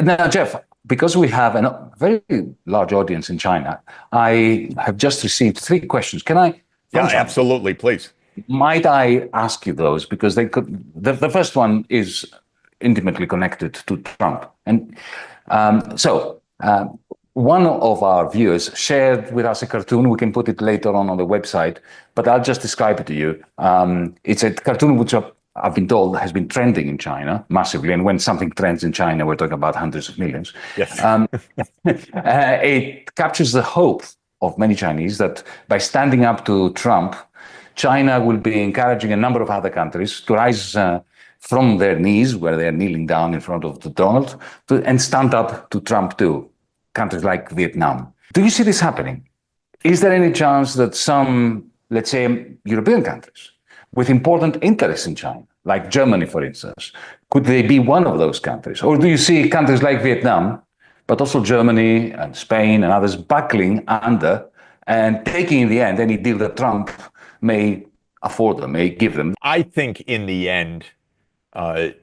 Now, Jeff, because we have a very large audience in China, I have just received 3 questions. Can I? Yeah, absolutely, please. Might I ask you those? Because they could. The first one is intimately connected to Trump. And one of our viewers shared with us a cartoon. We can put it later on the website, but I'll just describe it to you. It's a cartoon which I've been told has been trending in China massively. And when something trends in China, we're talking about hundreds of millions. Yes. It captures the hope of many Chinese that by standing up to Trump, China will be encouraging a number of other countries to rise from their knees, where they are kneeling down in front of Donald, and stand up to Trump too. Countries like Vietnam. Do you see this happening? Is there any chance that some, let's say, European countries with important interests in China, like Germany, for instance, could they be one of those countries? Or do you see countries like Vietnam, but also Germany and Spain and others buckling under and taking in the end any deal that Trump may afford them, may give them? I think in the end, but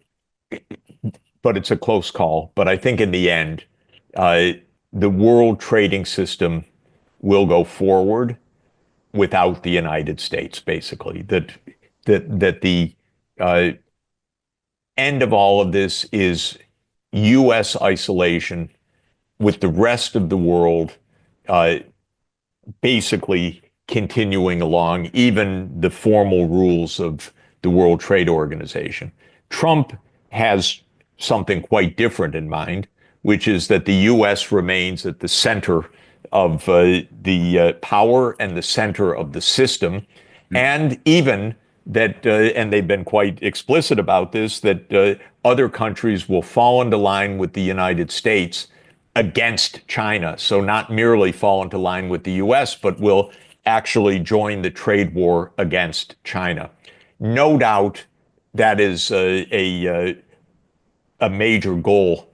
it's a close call, but I think in the end, the world trading system will go forward without the United States, basically. That the end of all of this is U.S. isolation, with the rest of the world basically continuing along, even the formal rules of the World Trade Organization. Trump has something quite different in mind, which is that the U.S. remains at the center of the power and the center of the system, and even that, and they've been quite explicit about this, that other countries will fall into line with the United States against China. So not merely fall into line with the U.S., but will actually join the trade war against China. No doubt that is a major goal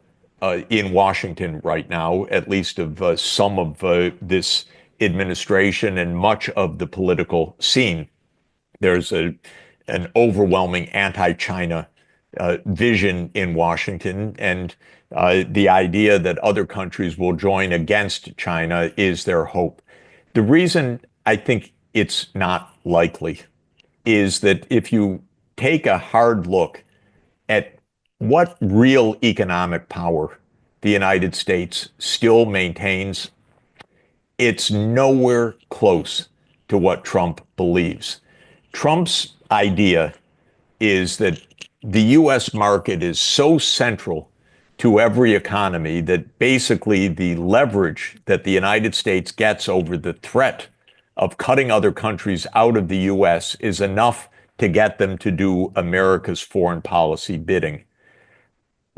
in Washington right now, at least of some of this administration and much of the political scene. There's an overwhelming anti-China vision in Washington, and the idea that other countries will join against China is their hope. The reason I think it's not likely is that if you take a hard look at what real economic power the United States still maintains, it's nowhere close to what Trump believes. Trump's idea is that the U.S. market is so central to every economy that basically the leverage that the United States gets over the threat of cutting other countries out of the U.S. is enough to get them to do America's foreign policy bidding.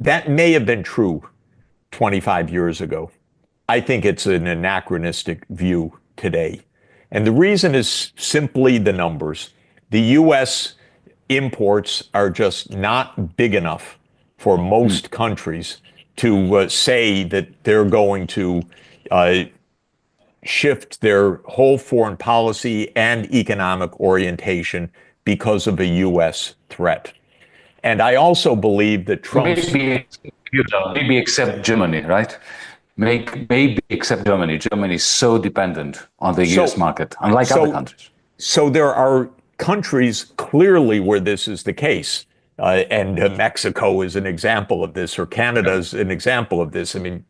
That may have been true 25 years ago. I think it's an anachronistic view today. And the reason is simply the numbers. The U.S. imports are just not big enough for most countries to say that they're going to shift their whole foreign policy and economic orientation because of a U.S. threat. And I also believe that Trump's... Maybe except Germany, right? Maybe except Germany. Germany is so dependent on the U.S. market, unlike other countries. So there are countries clearly where this is the case. And Mexico is an example of this, or Canada is an example of this. I mean,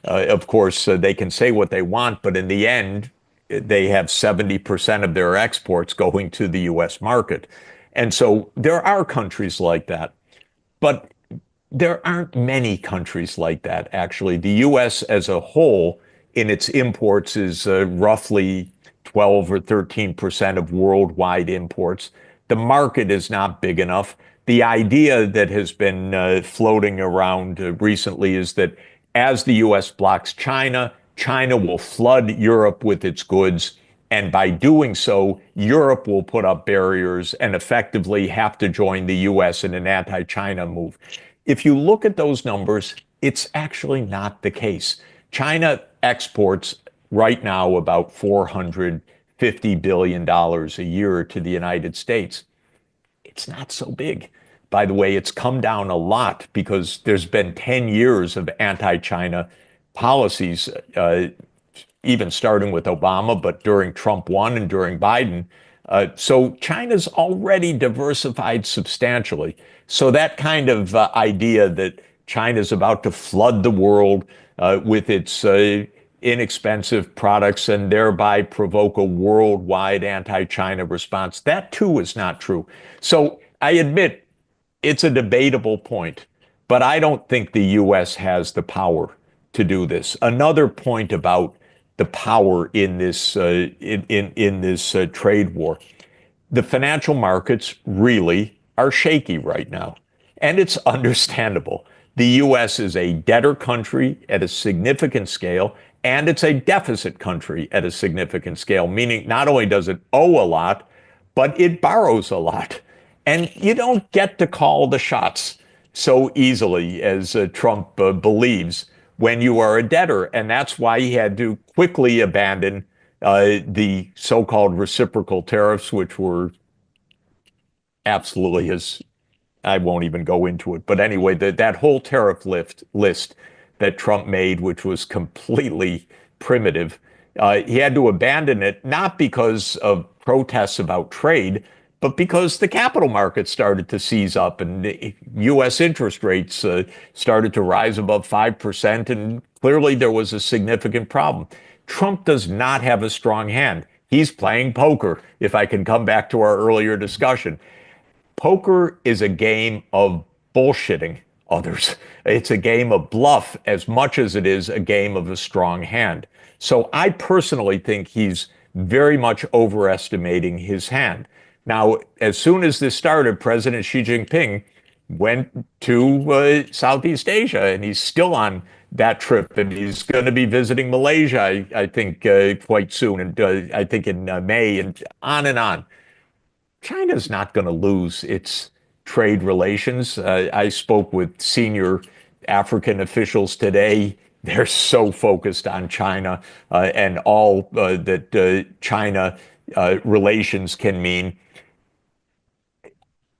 of course, they can say what they want, but in the end, they have 70% of their exports going to the U.S. market. And so there are countries like that, but there aren't many countries like that, actually. The U.S. as a whole in its imports is roughly 12 or 13% of worldwide imports. The market is not big enough. The idea that has been floating around recently is that as the U.S. blocks China, China will flood Europe with its goods. And by doing so, Europe will put up barriers and effectively have to join the U.S. in an anti-China move. If you look at those numbers, it's actually not the case. China exports right now about $450 billion a year to the United States. It's not so big. By the way, it's come down a lot because there's been 10 years of anti-China policies, even starting with Obama, but during Trump 1 and during Biden. So China's already diversified substantially. So that kind of idea that China's about to flood the world with its inexpensive products and thereby provoke a worldwide anti-China response, that too is not true. So I admit it's a debatable point, but I don't think the U.S. has the power to do this. Another point about the power in this trade war. The financial markets really are shaky right now, and it's understandable. The U.S. is a debtor country at a significant scale, and it's a deficit country at a significant scale, meaning not only does it owe a lot, but it borrows a lot. And you don't get to call the shots so easily as Trump believes when you are a debtor. And that's why he had to quickly abandon the so-called reciprocal tariffs, which were absolutely I won't even go into it. But anyway, that whole tariff list that Trump made, which was completely primitive, he had to abandon it, not because of protests about trade, but because the capital markets started to seize up and U.S. interest rates started to rise above 5%, and clearly there was a significant problem. Trump does not have a strong hand. He's playing poker, if I can come back to our earlier discussion. Poker is a game of bullshitting others. It's a game of bluff as much as it is a game of a strong hand. So I personally think he's very much overestimating his hand. Now, as soon as this started, President Xi Jinping went to Southeast Asia, and he's still on that trip, and he's going to be visiting Malaysia, I think, quite soon, and I think in May, and on and on. China's not going to lose its trade relations. I spoke with senior African officials today. They're so focused on China and all that China relations can mean.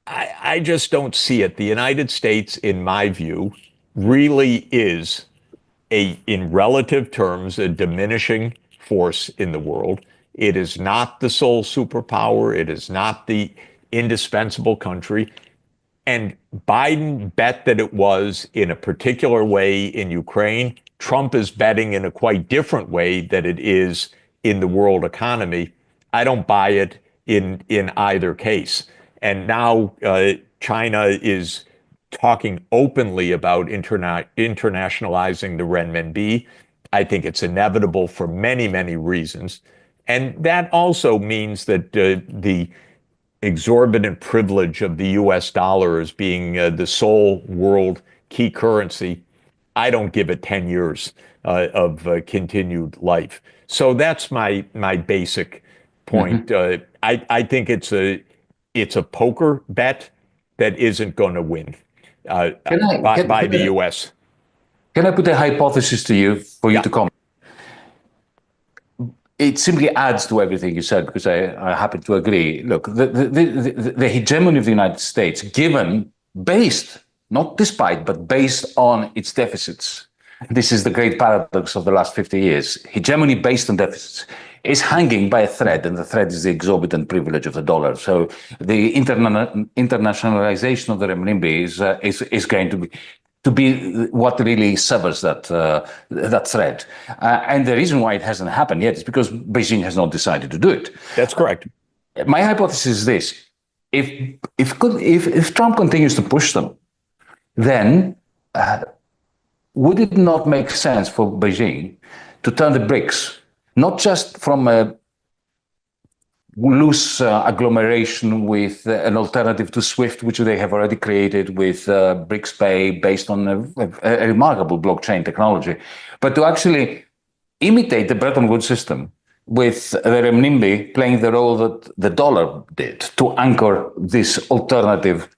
I just don't see it. The United States, in my view, really is in relative terms, a diminishing force in the world. It is not the sole superpower. It is not the indispensable country. And Biden bet that it was in a particular way in Ukraine. Trump is betting in a quite different way that it is in the world economy. I don't buy it in either case. And now China is talking openly about internationalizing the renminbi. I think it's inevitable for many, many reasons. And that also means that the exorbitant privilege of the US dollar as being the sole world key currency, I don't give it 10 years of continued life. So that's my basic point. Mm-hmm. I think it's a poker bet that isn't going to win by the U.S. Can I put a hypothesis to you for you to comment? It simply adds to everything you said, because I happen to agree. Look, the hegemony of the United States, based, not despite, but based on its deficits. This is the great paradox of the last 50 years. Hegemony based on deficits is hanging by a thread, and the thread is the exorbitant privilege of the dollar. So the internationalization of the renminbi is going to be what really severs that thread. And the reason why it hasn't happened yet is because Beijing has not decided to do it. That's correct. My hypothesis is this: if Trump continues to push them, then would it not make sense for Beijing to turn the BRICS, not just from a loose agglomeration with an alternative to SWIFT, which they have already created with BRICS Pay based on a remarkable blockchain technology, but to actually imitate the Bretton Woods system with the renminbi playing the role that the dollar did to anchor this alternative,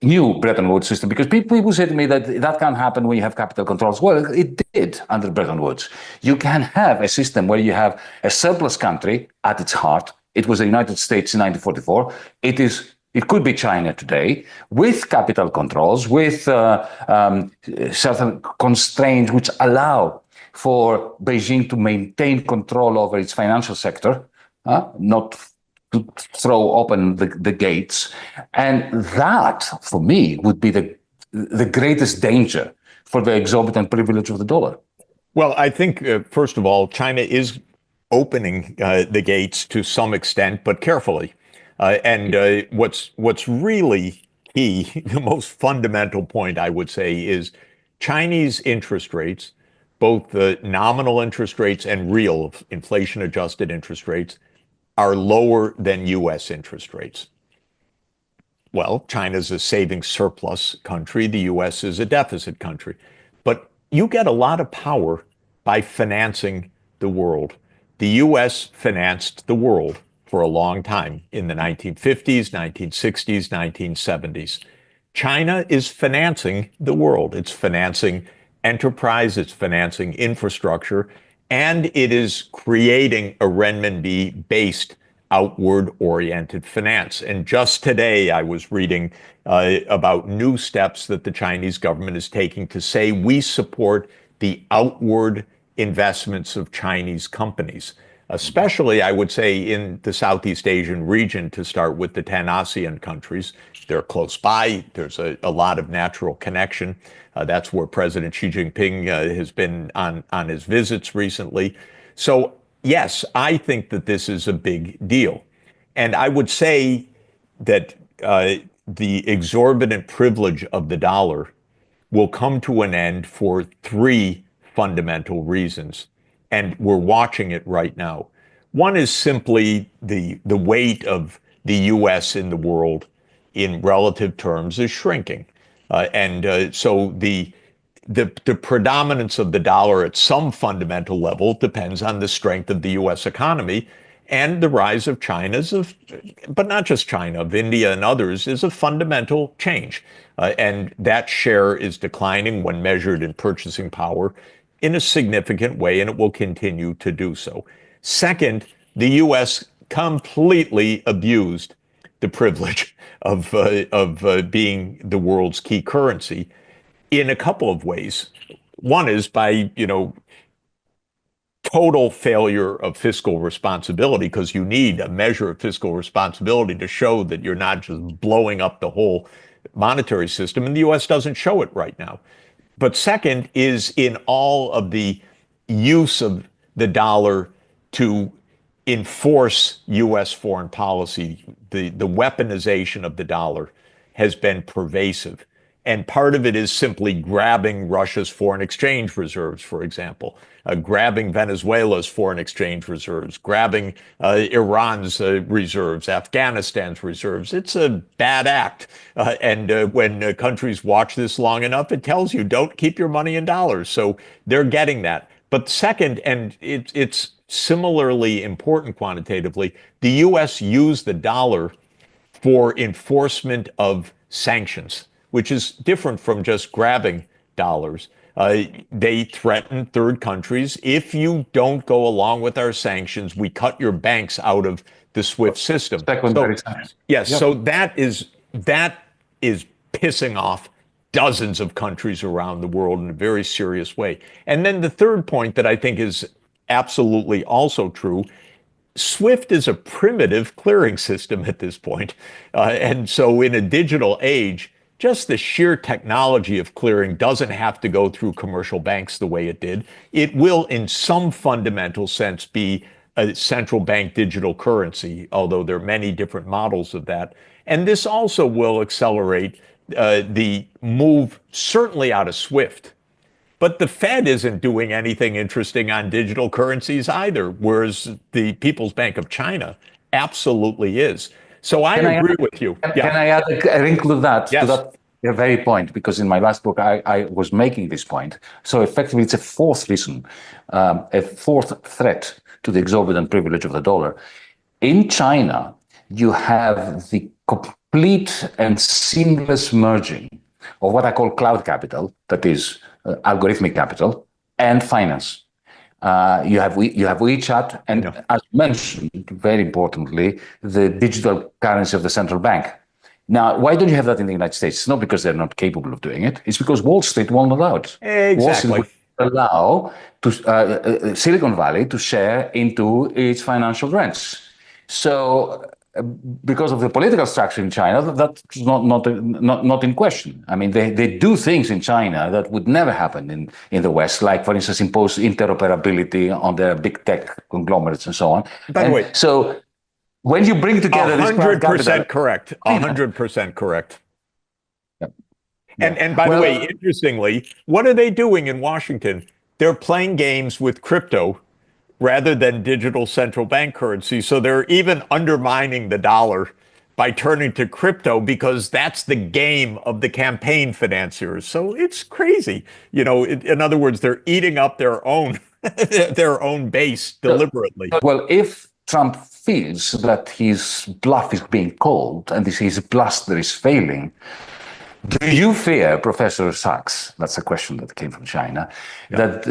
new Bretton Woods system. Because people say to me that can't happen when you have capital controls. Well, it did under Bretton Woods. You can have a system where you have a surplus country at its heart. It was the United States in 1944. It is It could be China today, with capital controls, with certain constraints which allow for Beijing to maintain control over its financial sector, not to throw open the gates. And that, for me, would be the greatest danger for the exorbitant privilege of the dollar. Well, I think, first of all, China is opening the gates to some extent, but carefully. What's really key, the most fundamental point, I would say, is Chinese interest rates, both the nominal interest rates and real inflation-adjusted interest rates, are lower than U.S. interest rates. Well, China's a savings surplus country. The U.S. is a deficit country. But you get a lot of power by financing the world. The U.S. financed the world for a long time in the 1950s, 1960s, 1970s. China is financing the world. It's financing enterprise, it's financing infrastructure, and it is creating a renminbi-based outward-oriented finance. And just today, I was reading about new steps that the Chinese government is taking to say we support the outward investments of Chinese companies, especially, I would say, in the Southeast Asian region, to start with the 10 ASEAN countries. They're close by. There's a lot of natural connection. That's where President Xi Jinping has been on his visits recently. So, yes, I think that this is a big deal. And I would say that the exorbitant privilege of the dollar will come to an end for three fundamental reasons. And we're watching it right now. One is simply the weight of the U.S. in the world in relative terms is shrinking. So the predominance of the dollar at some fundamental level depends on the strength of the U.S. economy, and the rise of China's, but not just China, of India and others, is a fundamental change. And that share is declining when measured in purchasing power in a significant way, and it will continue to do so. Second, the U.S. completely abused the privilege of being the world's key currency in a couple of ways. One is by, total failure of fiscal responsibility, because you need a measure of fiscal responsibility to show that you're not just blowing up the whole monetary system, and the U.S. doesn't show it right now. But second is in all of the use of the dollar to enforce U.S. foreign policy. The weaponization of the dollar has been pervasive. And part of it is simply grabbing Russia's foreign exchange reserves, for example, grabbing Venezuela's foreign exchange reserves, grabbing Iran's reserves, Afghanistan's reserves. It's a bad act. When countries watch this long enough, it tells you don't keep your money in dollars. So they're getting that. But second, and it's similarly important quantitatively, the U.S. used the dollar for enforcement of sanctions, which is different from just grabbing dollars. They threaten third countries. If you don't go along with our sanctions, we cut your banks out of the SWIFT system. Yes, so that is pissing off dozens of countries around the world in a very serious way. And then the third point that I think is absolutely also true, SWIFT is a primitive clearing system at this point. And so in a digital age, just the sheer technology of clearing doesn't have to go through commercial banks the way it did. It will, in some fundamental sense, be a central bank digital currency, although there are many different models of that. And this also will accelerate the move, certainly out of SWIFT. But the Fed isn't doing anything interesting on digital currencies either, whereas the People's Bank of China absolutely is. So I agree with you. Can I add a wrinkle to that? Yes. To that very point, because in my last book, I was making this point. So effectively, it's a fourth reason, a fourth threat to the exorbitant privilege of the dollar. In China, you have the complete and seamless merging of what I call cloud capital, that is algorithmic capital, and finance. You have WeChat, and as mentioned, very importantly, the digital currency of the central bank. Now, why don't you have that in the United States? It's not because they're not capable of doing it. It's because Wall Street won't allow it. Exactly. Wall Street will allow Silicon Valley to share into its financial rents. So, because of the political structure in China, that's not in question. I mean, they do things in China that would never happen in the West, like, for instance, impose interoperability on their big tech conglomerates and so on. By the way, so when you bring together 100% correct, 100% correct. Yep. And by the way, interestingly, what are they doing in Washington? They're playing games with crypto rather than digital central bank currency. So they're even undermining the dollar by turning to crypto because that's the game of the campaign financiers. So it's crazy. You know, in other words, they're eating up their own base deliberately. Well, if Trump feels that his bluff is being called and his bluster is failing, do you fear, Professor Sachs, that's a question that came from China, that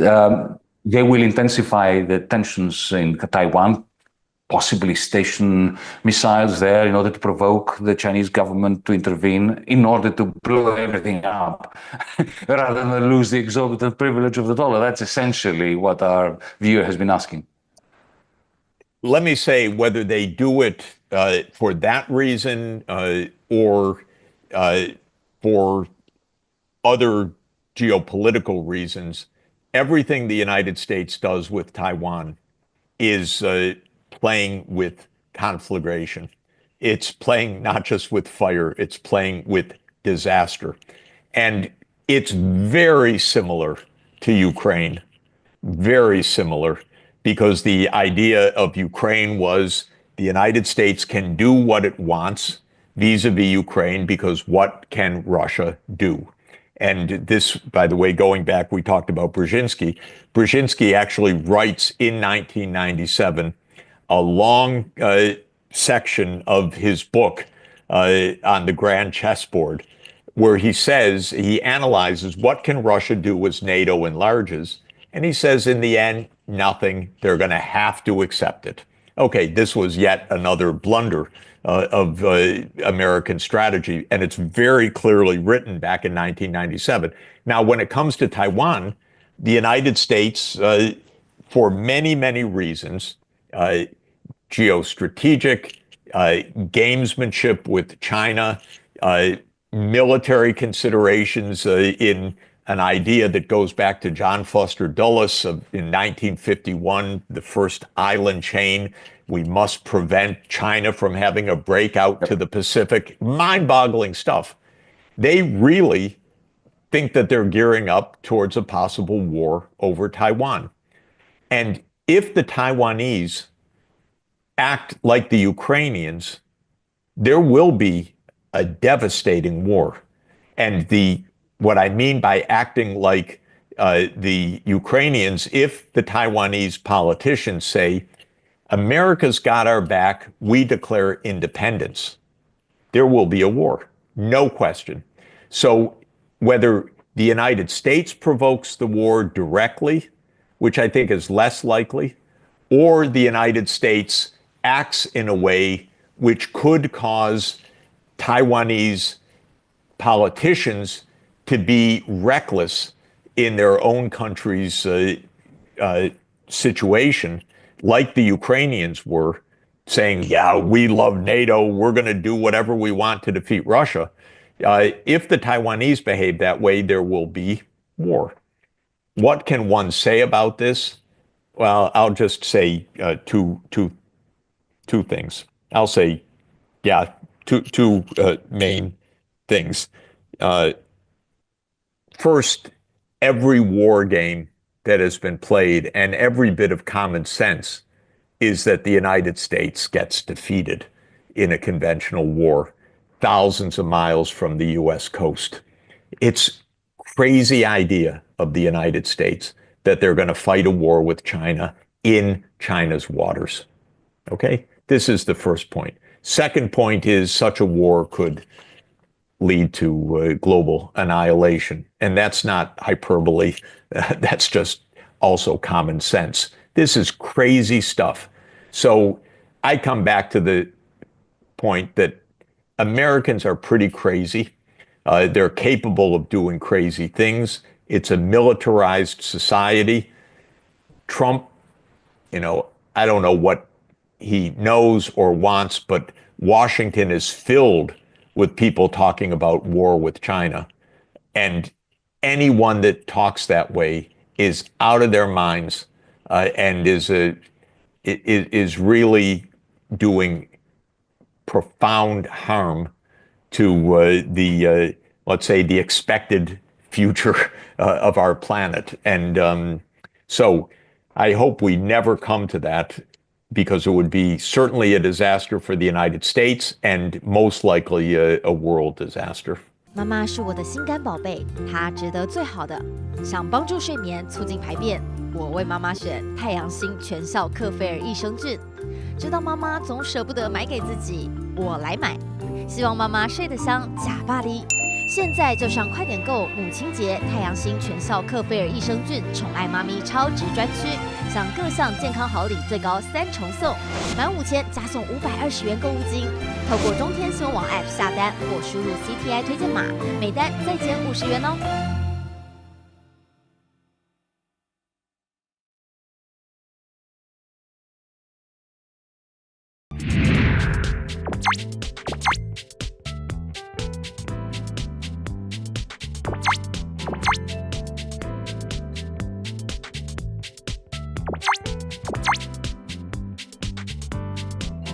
they will intensify the tensions in Taiwan, possibly station missiles there in order to provoke the Chinese government to intervene in order to blow everything up rather than lose the exorbitant privilege of the dollar? That's essentially what our viewer has been asking. Let me say, whether they do it for that reason or for other geopolitical reasons, everything the United States does with Taiwan is playing with conflagration. It's playing not just with fire, it's playing with disaster. And it's very similar to Ukraine, very similar, because the idea of Ukraine was the United States can do what it wants vis-a-vis Ukraine because what can Russia do? And this, by the way, going back, we talked about Brzezinski. Brzezinski actually writes in 1997 a long section of his book on the grand chessboard, where he says, he analyzes what can Russia do as NATO enlarges. And he says, in the end, nothing. They're going to have to accept it. Okay, this was yet another blunder of American strategy, and it's very clearly written back in 1997. Now, when it comes to Taiwan, the United States, for many, many reasons, geostrategic, gamesmanship with China, military considerations in an idea that goes back to John Foster Dulles in 1951, the first island chain. We must prevent China from having a breakout to the Pacific. Mind-boggling stuff. They really think that they're gearing up towards a possible war over Taiwan. And if the Taiwanese act like the Ukrainians, there will be a devastating war. And what I mean by acting like the Ukrainians, if the Taiwanese politicians say, America's got our back, we declare independence, there will be a war, no question. So whether the United States provokes the war directly, which I think is less likely, or the United States acts in a way which could cause Taiwanese politicians to be reckless in their own country's situation, like the Ukrainians were, saying, yeah, we love NATO, we're going to do whatever we want to defeat Russia. If the Taiwanese behave that way, there will be war. What can one say about this? Well, I'll just say two things. I'll say, two main things. First, every war game that has been played and every bit of common sense is that the United States gets defeated in a conventional war thousands of miles from the U.S. coast. It's crazy idea of the United States that they're going to fight a war with China in China's waters. Okay? This is the first point. Second point is such a war could lead to global annihilation. And that's not hyperbole. That's just also common sense. This is crazy stuff. So I come back to the point that Americans are pretty crazy. They're capable of doing crazy things. It's a militarized society. Trump, I don't know what he knows or wants, but Washington is filled with people talking about war with China. And anyone that talks that way is out of their minds and is really doing profound harm to let's say, the expected future of our planet. And so I hope we never come to that, because it would be certainly a disaster for the United States and most likely a world disaster. 妈妈是我的心肝宝贝，她值得最好的。想帮助睡眠、促进排便，我为妈妈选太阳星全效克菲尔益生菌。知道妈妈总舍不得买给自己，我来买。希望妈妈睡得香，假巴黎。现在就上快点购母亲节太阳星全效克菲尔益生菌宠爱妈咪超值专区，享各项健康好礼最高3重送，满5000加送520元购物金。透过中天新闻网 App 下单或输入 CTI 推荐码，每单再减50元哦。